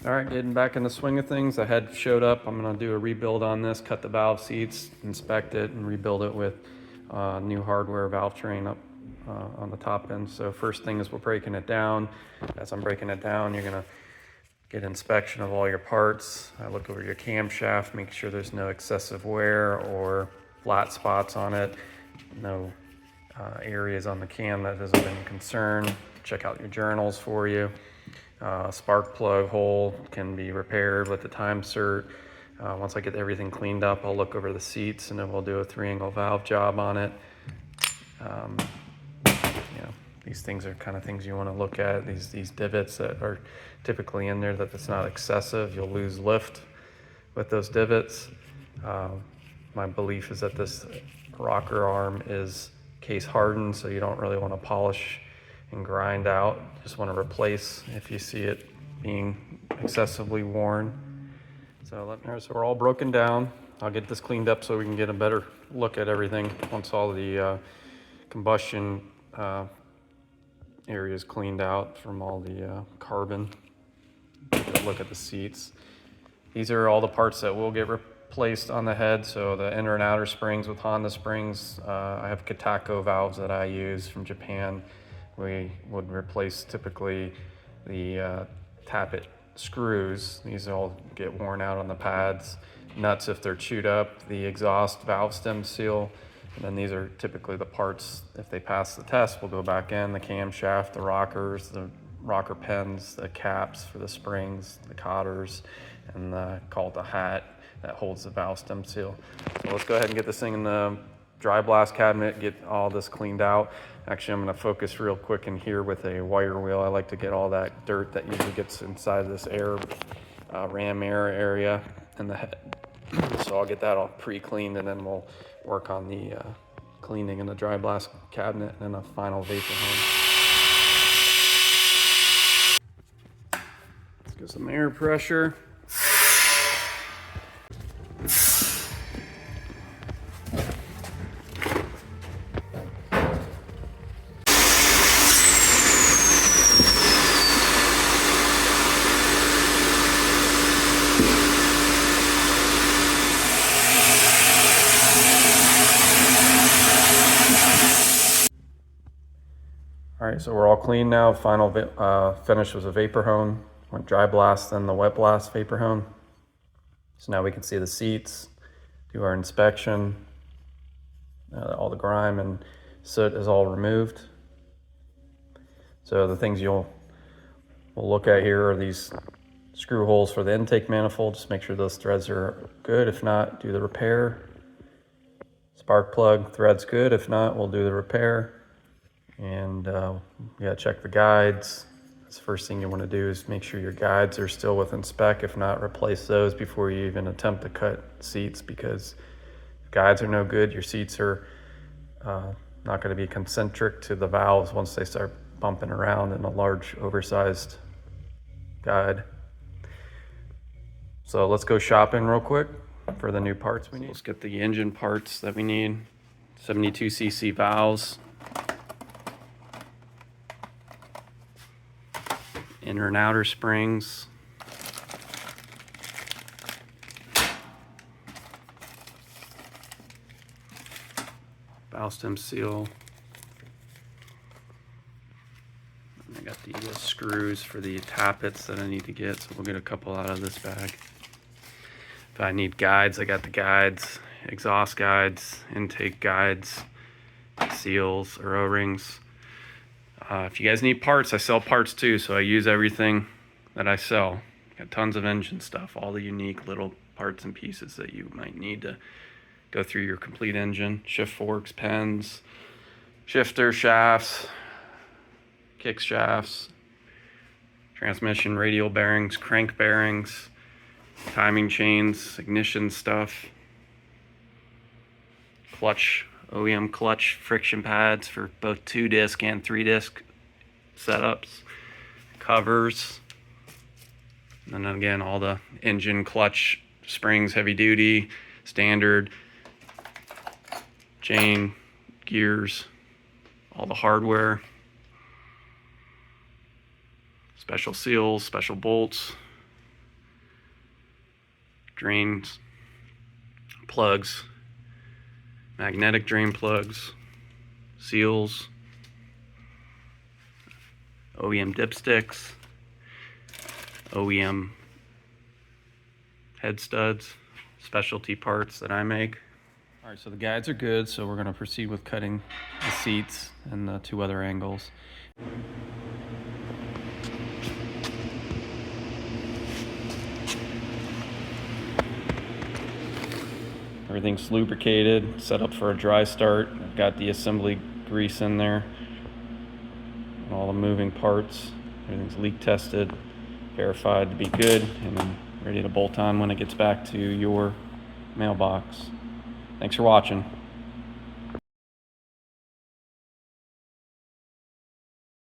All right, getting back in the swing of things. The head showed up. I'm gonna do a rebuild on this, cut the valve seats, inspect it, and rebuild it with new hardware Valvetrain up on the top end. So first thing is we're breaking it down. As I'm breaking it down, you're gonna get inspection of all your parts. I look over your camshaft, make sure there's no excessive wear or flat spots on it, no areas on the cam that hasn't been a concern. Check out your journals for you. Spark plug hole can be repaired with the time cert. Once I get everything cleaned up, I'll look over the seats and then we'll do a 3-angle valve job on it. These things are kind of things you want to look at. These divots that are typically in there, that it's not excessive. You'll lose lift with those divots. My belief is that this rocker arm is case hardened, so you don't really want to polish and grind out. Just want to replace if you see it being excessively worn. So we're all broken down. I'll get this cleaned up so we can get a better look at everything once all the combustion areas cleaned out from all the carbon. Take a look at the seats. These are all the parts that will get replaced on the head. So the inner and outer springs with Honda springs. I have Katako valves that I use from Japan. We would replace typically the Tappet screws. These all get worn out on the pads. Nuts if they're chewed up. The exhaust valve stem seal. And then these are typically the parts, if they pass the test, we'll go back in. The camshaft, the rockers, the rocker pins, the caps for the springs, the cotters, and call it the hat that holds the valve stem seal. So let's go ahead and get this thing in the dry blast cabinet, get all this cleaned out. Actually, I'm going to focus real quick in here with a wire wheel. I like to get all that dirt that usually gets inside of this ram air area in the head. So I'll get that all pre-cleaned and then we'll work on the cleaning in the dry blast cabinet and then a final vapor home. Let's get some air pressure. All right, so we're all clean now. Final finish was a vapor hone. Went dry blast, then the wet blast vapor hone. So now we can see the seats, do our inspection. All the grime and soot is all removed. So the things we'll look at here are these screw holes for the intake manifold. Just make sure those threads are good. If not, do the repair. Spark plug thread's good. If not, we'll do the repair. And check the guides. That's the first thing you want to do is make sure your guides are still within spec. If not, replace those before you even attempt to cut seats, because if guides are no good, your seats are not going to be concentric to the valves once they start bumping around in a large oversized guide. So let's go shopping real quick for the new parts we need. Let's get the engine parts that we need. 72cc valves. Inner and outer springs. Valve stem seal. And I got the screws for the tappets that I need to get, so we'll get a couple out of this bag. If I need guides, I got the guides, exhaust guides, intake guides, seals or O-rings. If you guys need parts, I sell parts too, so I use everything that I sell. Got tons of engine stuff, all the unique little parts and pieces that you might need to go through your complete engine. Shift forks, pens, shifter shafts, kick shafts, transmission radial bearings, crank bearings, timing chains, ignition stuff, clutch, OEM clutch friction pads for both 2-disc and 3-disc setups, covers, and then again all the engine clutch springs, heavy duty, standard, chain, gears, all the hardware, special seals, special bolts, drains, plugs, magnetic drain plugs, seals, OEM dipsticks, OEM head studs, specialty parts that I make. All right, so the guides are good, so we're going to proceed with cutting the seats and the 2 other angles. Everything's lubricated, set up for a dry start. I've got the assembly grease in there, and all the moving parts. Everything's leak tested, verified to be good, and then ready to bolt on when it gets back to your mailbox. Thanks for watching.